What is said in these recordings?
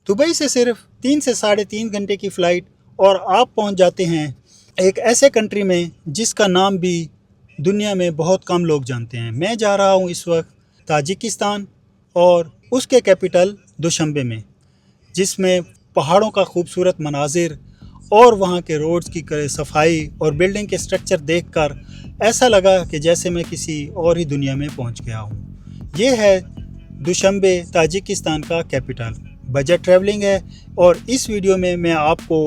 Dubai से सिर्फ 3 से 3.5 घंटे की फ़्लाइट और आप पहुंच जाते हैं एक ऐसे कंट्री में जिसका नाम भी दुनिया में बहुत कम लोग जानते हैं। मैं जा रहा हूं इस वक्त ताजिकिस्तान और उसके कैपिटल दुशंबे में, जिसमें पहाड़ों का खूबसूरत मनाजिर और वहाँ के रोड्स की सफाई और बिल्डिंग के स्ट्रक्चर देखकर ऐसा लगा कि जैसे मैं किसी और ही दुनिया में पहुँच गया हूँ। ये है दुशंबे, ताजिकिस्तान का कैपिटल। बजट ट्रैवलिंग है और इस वीडियो में मैं आपको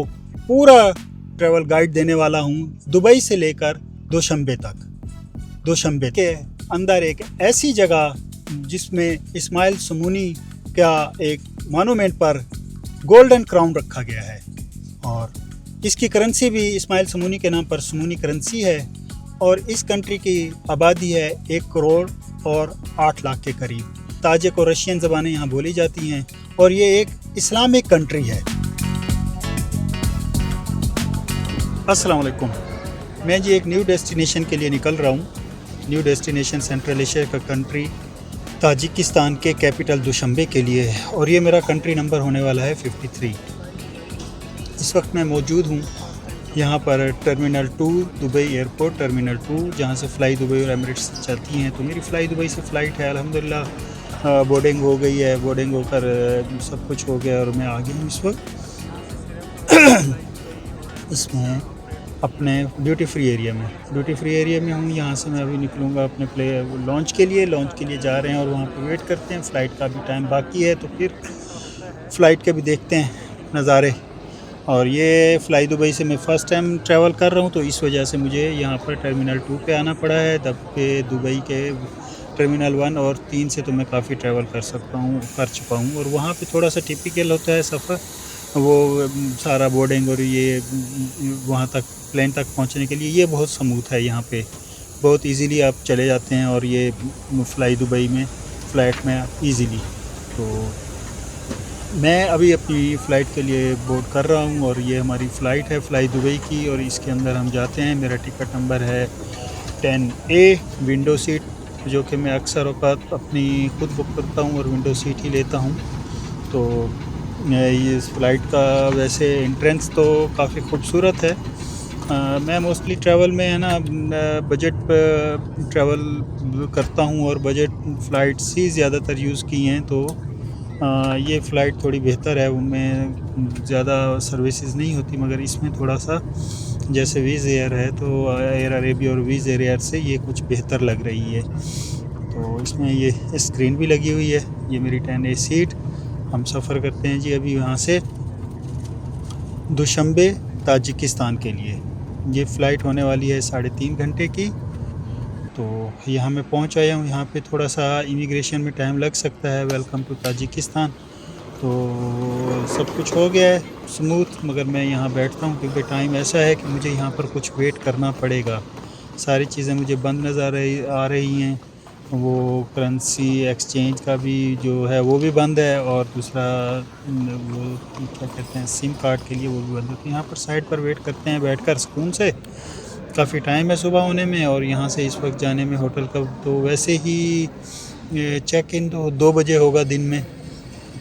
पूरा ट्रैवल गाइड देने वाला हूँ दुबई से लेकर दुशंबे तक। दुशंबे के अंदर एक ऐसी जगह जिसमें इस्माइल समूनी का एक मॉन्यूमेंट पर गोल्डन क्राउन रखा गया है और इसकी करेंसी भी इस्माइल समूनी के नाम पर समूनी करेंसी है और इस कंट्री की आबादी है 1 करोड़ और 8 लाख के करीब। ताजिक और रशियन ज़बानें यहाँ बोली जाती हैं और ये एक इस्लामिक कंट्री है। अस्सलाम वालेकुम। मैं जी एक न्यू डेस्टिनेशन के लिए निकल रहा हूँ। न्यू डेस्टिनेशन सेंट्रल एशिया का कंट्री ताजिकिस्तान के कैपिटल दुशंबे के लिए है और ये मेरा कंट्री नंबर होने वाला है 53। इस वक्त मैं मौजूद हूँ यहाँ पर टर्मिनल 2 दुबई एयरपोर्ट, टर्मिनल 2 जहाँ से फ़्लाई दुबई और एमिरेट्स चलती हैं। तो मेरी फ़्लाई दुबई से फ़्लाइट है, अल्हम्दुलिल्लाह बोर्डिंग हो गई है। बोर्डिंग होकर सब कुछ हो गया और मैं आ गया हूँ इस वक्त इसमें अपने ड्यूटी फ्री एरिया में हूँ। यहाँ से मैं अभी निकलूँगा अपने लॉन्च के लिए जा रहे हैं और वहाँ पे वेट करते हैं। फ़्लाइट का भी टाइम बाकी है तो फिर फ़्लाइट के भी देखते हैं नज़ारे। और ये फ़्लाई दुबई से मैं फ़र्स्ट टाइम ट्रैवल कर रहा हूँ तो इस वजह से मुझे यहाँ पर टर्मिनल 2 पे आना पड़ा है। जबकि दुबई के टर्मिनल 1 और 3 से तो मैं काफ़ी ट्रैवल कर चुका हूँ और वहाँ पे थोड़ा सा टिपिकल होता है सफ़र, वो सारा बोर्डिंग और ये वहाँ तक प्लेन तक पहुँचने के लिए ये बहुत स्मूथ है। यहाँ पे बहुत इजीली आप चले जाते हैं और ये फ़्लाई दुबई में फ़्लाइट में इजीली। तो मैं अभी अपनी फ़्लाइट के लिए बोर्ड कर रहा हूँ और ये हमारी फ़्लाइट है फ़्लाई दुबई की और इसके अंदर हम जाते हैं। मेरा टिकट नंबर है 10A विंडो सीट, जो कि मैं अक्सर औक़ात अपनी खुद बुक करता हूँ और विंडो सीट ही लेता हूँ। तो ये इस फ़्लाइट का वैसे एंट्रेंस तो काफ़ी खूबसूरत है। मैं मोस्टली ट्रैवल में है ना बजट ट्रैवल करता हूँ और बजट फ़्लाइट्स ही ज़्यादातर यूज़ की हैं। तो ये फ़्लाइट थोड़ी बेहतर है, उनमें ज़्यादा सर्विसेज नहीं होती, मगर इसमें थोड़ा सा जैसे वीज़ एयर है तो एयर अरेबिया और वीज़ एयर से ये कुछ बेहतर लग रही है। तो इसमें ये स्क्रीन भी लगी हुई है। ये मेरी 10A सीट। हम सफ़र करते हैं जी अभी यहाँ से दुशंबे ताजिकिस्तान के लिए। ये फ़्लाइट होने वाली है 3.5 घंटे की। तो यहाँ मैं पहुँच आया हूँ। यहाँ पे थोड़ा सा इमिग्रेशन में टाइम लग सकता है। Welcome to Tajikistan. तो सब कुछ हो गया है स्मूथ, मगर मैं यहाँ बैठता हूँ क्योंकि टाइम ऐसा है कि मुझे यहाँ पर कुछ वेट करना पड़ेगा। सारी चीज़ें मुझे बंद नज़र आ रही हैं। वो करेंसी एक्सचेंज का भी जो है वो भी बंद है और दूसरा वो क्या कहते हैं सिम कार्ड के लिए वो भी बंद है। तो यहाँ पर साइड पर वेट करते हैं बैठकर सुकून से। काफ़ी टाइम है सुबह होने में और यहाँ से इस वक्त जाने में होटल का तो वैसे ही चेक इन तो 2 बजे होगा दिन में।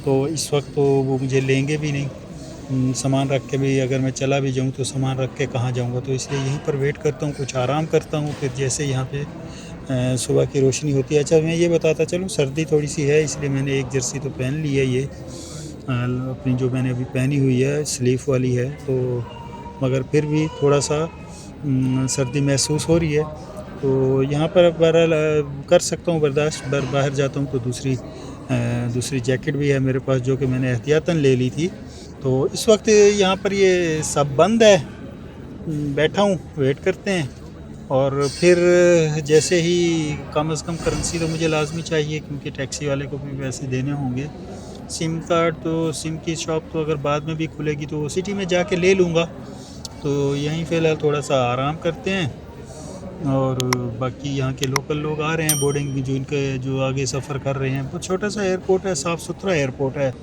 तो इस वक्त तो वो मुझे लेंगे भी नहीं। सामान रख के भी अगर मैं चला भी जाऊँ तो सामान रख के कहाँ जाऊँगा, तो इसलिए यहीं पर वेट करता हूँ, कुछ आराम करता हूँ। फिर जैसे यहाँ पे सुबह की रोशनी होती है। अच्छा मैं ये बताता चलूँ, सर्दी थोड़ी सी है इसलिए मैंने एक जर्सी तो पहन ली है, ये अपनी जो मैंने अभी पहनी हुई है स्लीव वाली है। तो मगर फिर भी थोड़ा सा सर्दी महसूस हो रही है। तो यहाँ पर बहरहाल कर सकता हूँ बर्दाश्त। बाहर जाता हूँ तो दूसरी जैकेट भी है मेरे पास जो कि मैंने एहतियातन ले ली थी। तो इस वक्त यहाँ पर ये सब बंद है। बैठा हूँ, वेट करते हैं और फिर जैसे ही कम से कम करेंसी तो मुझे लाजमी चाहिए क्योंकि टैक्सी वाले को भी पैसे देने होंगे। सिम कार्ड तो सिम की शॉप तो अगर बाद में भी खुलेगी तो सिटी में जाके ले लूँगा। तो यहीं फ़िलहाल थोड़ा सा आराम करते हैं और बाकी यहाँ के लोकल लोग आ रहे हैं बोर्डिंग भी, जो आगे सफ़र कर रहे हैं। बहुत छोटा सा एयरपोर्ट है, साफ़ सुथरा एयरपोर्ट है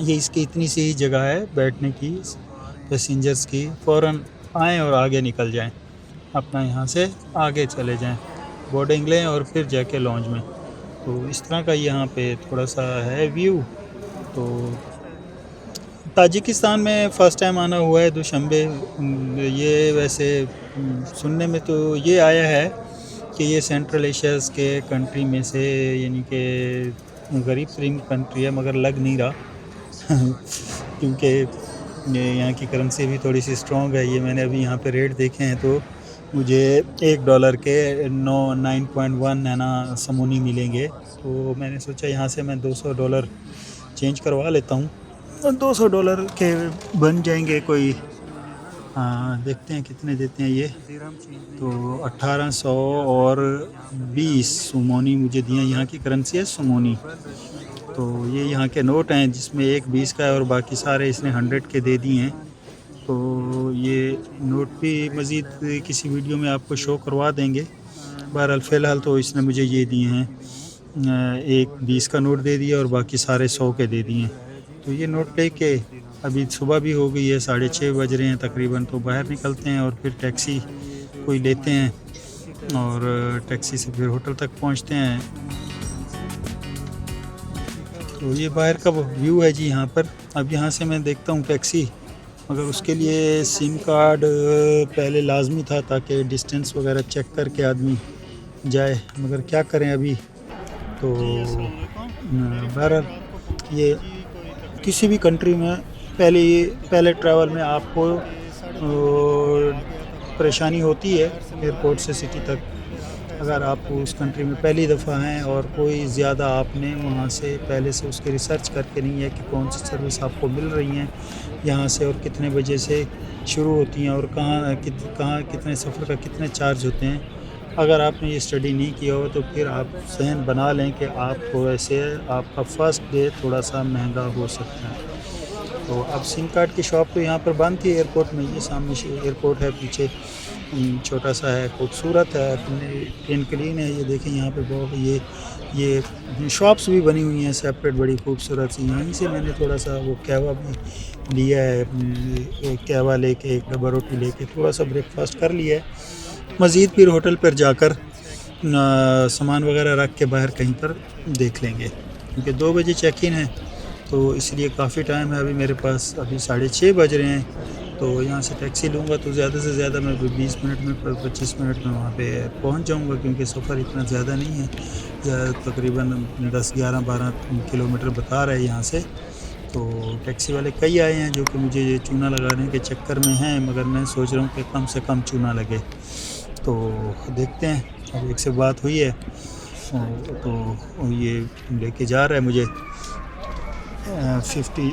ये। इसकी इतनी सी ही जगह है बैठने की पैसेंजर्स की, फ़ौरन आएँ और आगे निकल जाएं, अपना यहाँ से आगे चले जाएं, बोर्डिंग लें और फिर जाके लॉन्ज में। तो इस तरह का यहाँ पे थोड़ा सा है व्यू। तो ताजिकिस्तान में फ़र्स्ट टाइम आना हुआ है दुशंबे। ये वैसे सुनने में तो ये आया है कि ये सेंट्रल एशियाज़ के कंट्री में से यानी कि गरीब तरीन कंट्री है, मगर लग नहीं रहा क्योंकि ये यहाँ की करेंसी भी थोड़ी सी स्ट्रॉन्ग है। ये मैंने अभी यहाँ पे रेट देखे हैं तो मुझे $1 के 9.1 नैना समूनी मिलेंगे। तो मैंने सोचा यहाँ से मैं $200 चेंज करवा लेता हूँ। $200 के बन जाएंगे कोई, देखते हैं कितने देते हैं ये। तो 1820 सुमोनी मुझे दिए, यहाँ की करेंसी है सुमोनी। तो ये यहाँ के नोट हैं जिसमें एक 20 का है और बाकी सारे इसने 100 के दे दिए हैं। तो ये नोट भी मज़ीद किसी वीडियो में आपको शो करवा देंगे। बहरहाल फ़िलहाल तो इसने मुझे ये दिए हैं, एक 20 का नोट दे दिया और बाकी सारे 100 के दे दिए। तो ये नोट लेके अभी सुबह भी हो गई है, 6:30 बज रहे हैं तकरीबन। तो बाहर निकलते हैं और फिर टैक्सी कोई लेते हैं और टैक्सी से फिर होटल तक पहुंचते हैं। तो ये बाहर का व्यू है जी यहाँ पर। अब यहाँ से मैं देखता हूँ टैक्सी, मगर उसके लिए सिम कार्ड पहले लाजमी था ताकि डिस्टेंस वगैरह चेक करके आदमी जाए, मगर क्या करें अभी। तो बहरहाल ये किसी भी कंट्री में पहले ट्रैवल में आपको परेशानी होती है एयरपोर्ट से सिटी तक। अगर आप उस कंट्री में पहली दफ़ा हैं और कोई ज़्यादा आपने वहाँ से पहले से उसकी रिसर्च करके नहीं है कि कौन सी सर्विस आपको मिल रही हैं यहाँ से और कितने बजे से शुरू होती हैं और कहाँ कितने सफ़र का कितने चार्ज होते हैं, अगर आपने ये स्टडी नहीं किया हो तो फिर आप सहन बना लें कि आपको ऐसे आपका फ़र्स्ट डे थोड़ा सा महंगा हो सकता है। तो अब सिम कार्ड की शॉप तो यहाँ पर बंद थी एयरपोर्ट में। ये सामने एयरपोर्ट है, पीछे छोटा सा है, खूबसूरत है, क्लीन क्लीन है। ये देखें यहाँ पे बहुत ये शॉप्स भी बनी हुई हैं सेपरेट, बड़ी खूबसूरत सी। यहीं से मैंने थोड़ा सा वो कहवा भी लिया है, कहवा लेके एक डब्बा रोटी लेके थोड़ा सा ब्रेकफास्ट कर लिया है। मज़ीद फिर होटल पर जाकर सामान वगैरह रख के बाहर कहीं पर देख लेंगे, क्योंकि 2 बजे चेक इन है तो इसलिए काफ़ी टाइम है अभी मेरे पास। अभी 6:30 बज रहे हैं। तो यहाँ से टैक्सी लूँगा तो ज़्यादा से ज़्यादा मैं 20 मिनट में 25 मिनट में वहाँ पे पहुँच जाऊँगा, क्योंकि सफ़र इतना ज़्यादा नहीं है, तकरीबन 10, 11, 12 किलोमीटर बता रहा है यहाँ से। तो टैक्सी वाले कई आए हैं जो कि मुझे ये चूना लगाने के चक्कर में हैं, मगर मैं सोच रहा हूँ कि कम से कम चूना लगे। तो देखते हैं, अब एक से बात हुई है तो ये लेके जा रहा है मुझे 50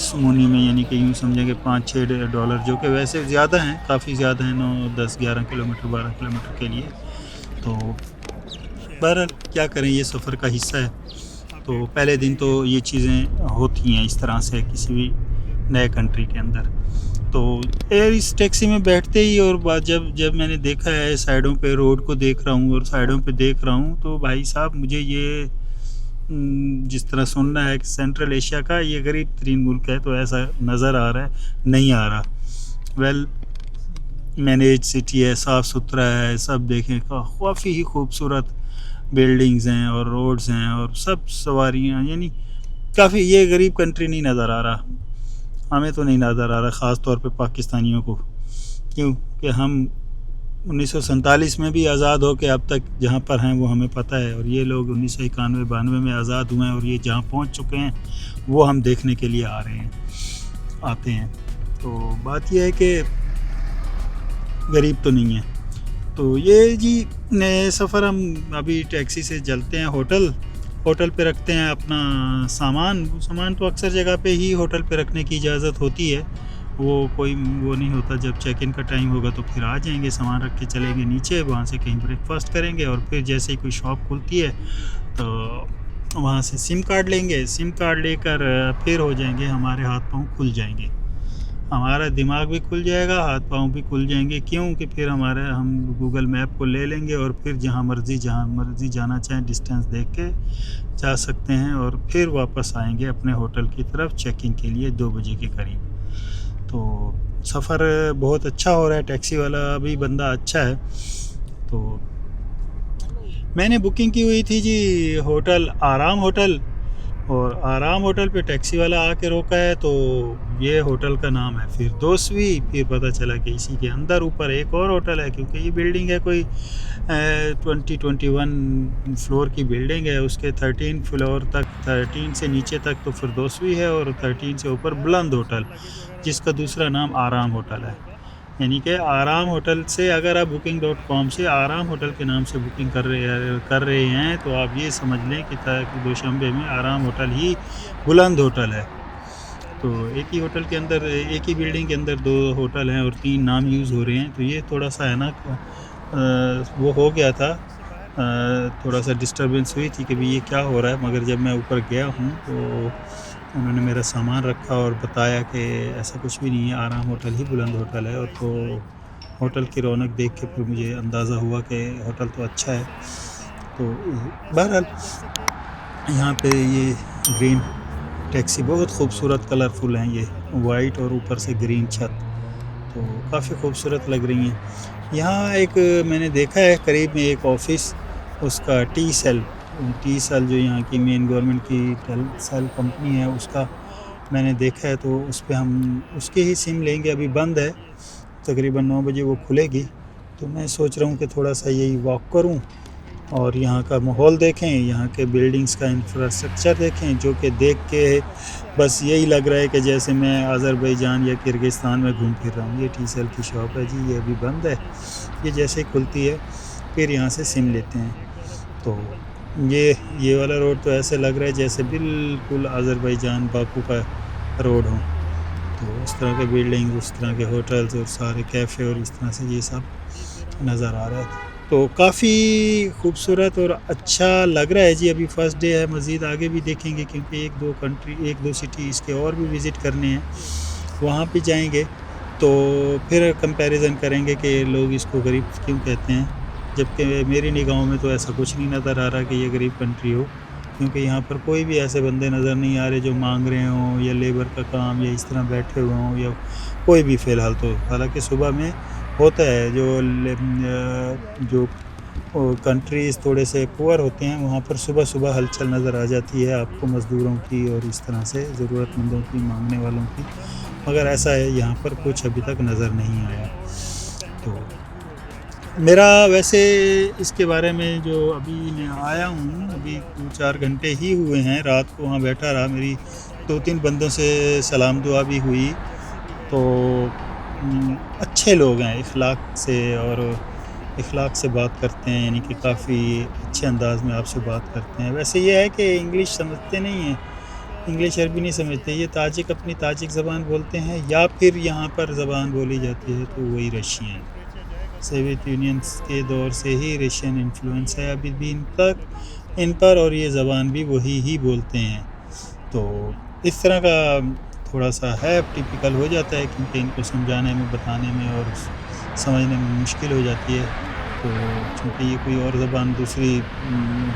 सुमोनी में, यानी कि यूँ समझेंगे $5-6, जो कि वैसे ज़्यादा हैं, काफ़ी ज़्यादा हैं, 9, 10, 11 किलोमीटर 12 किलोमीटर के लिए। तो बहरहाल क्या करें, ये सफ़र का हिस्सा है। तो पहले दिन तो ये चीज़ें होती हैं इस तरह से किसी भी नए कंट्री के अंदर। तो इस टैक्सी में बैठते ही और बाद जब मैंने देखा है साइडों पे, रोड को देख रहा हूँ और साइडों पे देख रहा हूँ, तो भाई साहब मुझे ये जिस तरह सुनना है कि सेंट्रल एशिया का ये गरीब तरीन मुल्क है, तो ऐसा नज़र आ रहा है, नहीं आ रहा। वेल मैनेज सिटी है, साफ़ सुथरा है, सब देखें काफ़ी ही खूबसूरत बिल्डिंग्स हैं और रोड्स हैं और सब सवारियाँ, यानी काफ़ी ये गरीब कंट्री नहीं नज़र आ रहा, हमें तो नहीं नज़र आ रहा, ख़ास तौर पे पाकिस्तानियों को। क्यों कि हम 1947 में भी आज़ाद हो के अब तक जहाँ पर हैं वो हमें पता है, और ये लोग 1991-92 में आज़ाद हुए हैं और ये जहाँ पहुँच चुके हैं वो हम देखने के लिए आते हैं। तो बात यह है कि गरीब तो नहीं है। तो ये जी नए सफ़र हम अभी टैक्सी से चलते हैं होटल पे रखते हैं अपना सामान तो अक्सर जगह पे ही होटल पे रखने की इजाज़त होती है, वो नहीं होता। जब चेक इन का टाइम होगा तो फिर आ जाएंगे, सामान रख के चलेंगे नीचे, वहाँ से कहीं ब्रेकफास्ट करेंगे और फिर जैसे ही कोई शॉप खुलती है तो वहाँ से सिम कार्ड लेंगे। सिम कार्ड लेकर फिर हो जाएंगे, हमारे हाथ पाँव खुल जाएंगे, हमारा दिमाग भी खुल जाएगा, हाथ पाँव भी खुल जाएंगे। क्यों कि फिर हम गूगल मैप को ले लेंगे और फिर जहाँ मर्ज़ी जाना चाहें डिस्टेंस देख के जा सकते हैं और फिर वापस आएंगे अपने होटल की तरफ चेक इन के लिए 2 बजे के करीब। तो सफ़र बहुत अच्छा हो रहा है, टैक्सी वाला भी बंदा अच्छा है। तो मैंने बुकिंग की हुई थी जी आराम होटल, और आराम होटल पे टैक्सी वाला आके रोका है, तो ये होटल का नाम है फिरदौसी। फिर पता चला कि इसी के अंदर ऊपर एक और होटल है, क्योंकि ये बिल्डिंग है कोई 21 फ्लोर की बिल्डिंग है। उसके 13 फ्लोर तक, 13 से नीचे तक तो फिरदौसी है, और 13 से ऊपर बुलंद होटल, जिसका दूसरा नाम आराम होटल है। यानी कि आराम होटल से अगर आप booking.com से आराम होटल के नाम से बुकिंग कर रहे हैं, तो आप ये समझ लें कि दोशंबे में आराम होटल ही बुलंद होटल है। तो एक ही होटल के अंदर, एक ही बिल्डिंग के अंदर 2 होटल हैं और 3 नाम यूज़ हो रहे हैं। तो ये थोड़ा सा है ना, वो हो गया था, थोड़ा सा डिस्टर्बेंस हुई थी कि भाई ये क्या हो रहा है। मगर जब मैं ऊपर गया हूँ तो उन्होंने मेरा सामान रखा और बताया कि ऐसा कुछ भी नहीं है, आराम होटल ही बुलंद होटल है। और तो होटल की रौनक देख के फिर मुझे अंदाज़ा हुआ कि होटल तो अच्छा है। तो बहरहाल यहाँ पे ये ग्रीन टैक्सी बहुत खूबसूरत कलरफुल हैं, ये वाइट और ऊपर से ग्रीन छत, तो काफ़ी खूबसूरत लग रही हैं। यहाँ एक मैंने देखा है करीब में एक ऑफ़िस, उसका टी सेल जो यहाँ की मेन गवर्नमेंट की सेल कंपनी है, उसका मैंने देखा है। तो उस पे हम उसकी ही सिम लेंगे। अभी बंद है, तकरीबन 9 बजे वो खुलेगी। तो मैं सोच रहा हूँ कि थोड़ा सा यही वॉक करूँ और यहाँ का माहौल देखें, यहाँ के बिल्डिंग्स का इंफ्रास्ट्रक्चर देखें, जो कि देख के बस यही लग रहा है कि जैसे मैं अज़रबैजान या किर्गिस्तान में घूम फिर रहा हूँ। ये टी सेल की शॉप है जी, ये अभी बंद है। ये जैसे ही खुलती है फिर यहाँ से सिम लेते हैं। तो ये वाला रोड तो ऐसे लग रहा है जैसे बिल्कुल अज़रबैजान बाकू का रोड हो। तो उस तरह के बिल्डिंग, उस तरह के होटल्स और सारे कैफ़े और इस तरह से ये सब नज़र आ रहा है। तो काफ़ी खूबसूरत और अच्छा लग रहा है जी। अभी फ़र्स्ट डे है, मज़ीद आगे भी देखेंगे, क्योंकि 1-2 सिटी इसके और भी विज़िट करने हैं। वहाँ पे जाएंगे तो फिर कंपैरिजन करेंगे कि लोग इसको गरीब क्यों कहते हैं, जबकि मेरी निगाहों में तो ऐसा कुछ नहीं नज़र आ रहा कि ये गरीब कंट्री हो। क्योंकि यहाँ पर कोई भी ऐसे बंदे नज़र नहीं आ रहे जो मांग रहे हों या लेबर का काम या इस तरह बैठे हुए हों, या कोई भी फ़िलहाल तो। हालांकि सुबह में होता है जो कंट्रीज़ थोड़े से पुअर होते हैं, वहाँ पर सुबह सुबह हलचल नज़र आ जाती है आपको मज़दूरों की और इस तरह से ज़रूरतमंदों की, मांगने वालों की। मगर ऐसा है यहाँ पर कुछ अभी तक नज़र नहीं आया। तो मेरा वैसे इसके बारे में जो अभी मैं आया हूँ, अभी 2-4 घंटे ही हुए हैं। रात को वहाँ बैठा रहा, मेरी 2-3 बंदों से सलाम दुआ भी हुई। तो अच्छे लोग हैं, इखलाक से बात करते हैं, यानी कि काफ़ी अच्छे अंदाज़ में आपसे बात करते हैं। वैसे ये है कि इंग्लिश समझते नहीं हैं, इंग्लिश अरबी नहीं समझते। ये ताजिक अपनी ताजिक ज़बान बोलते हैं, या फिर यहाँ पर ज़बान बोली जाती है तो वही रशियन। सोवियत यूनियन के दौर से ही रशियन इन्फ्लुएंस है अभी भी इन पर, और ये ज़बान भी वही ही बोलते हैं। तो इस तरह का थोड़ा सा है, टिपिकल हो जाता है, क्योंकि इनको समझाने में, बताने में और समझने में मुश्किल हो जाती है। तो चूँकि ये कोई और ज़बान दूसरी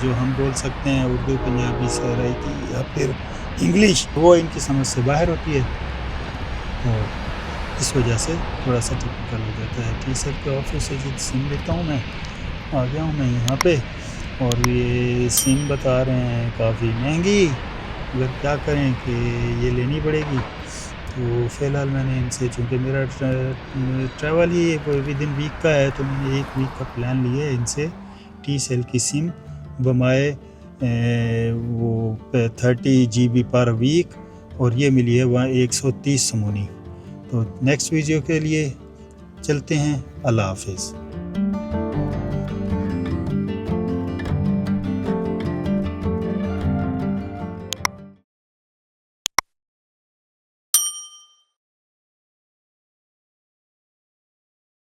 जो हम बोल सकते हैं, उर्दू, पंजाबी, सराइकी या फिर इंग्लिश, वो इनकी समझ से बाहर होती है। तो इस वजह से थोड़ा सा टिपिकल हो जाता है। टी सेट के ऑफिस से जो सिम लेता हूँ मैं, आ गया हूँ मैं यहाँ पे, और ये सिम बता रहे हैं काफ़ी महंगी, मगर क्या करें कि ये लेनी पड़ेगी। तो फ़िलहाल मैंने इनसे, चूँकि मेरा ट्रैवल ही विद इन वीक का है, तो मैंने 1 वीक का प्लान लिया है इनसे टी सेल की सिम बमाए वो 30 GB पर वीक, और ये मिली है वहाँ 130 समूनी। तो नेक्स्ट वीडियो के लिए चलते हैं। अल्लाह हाफ़िज़।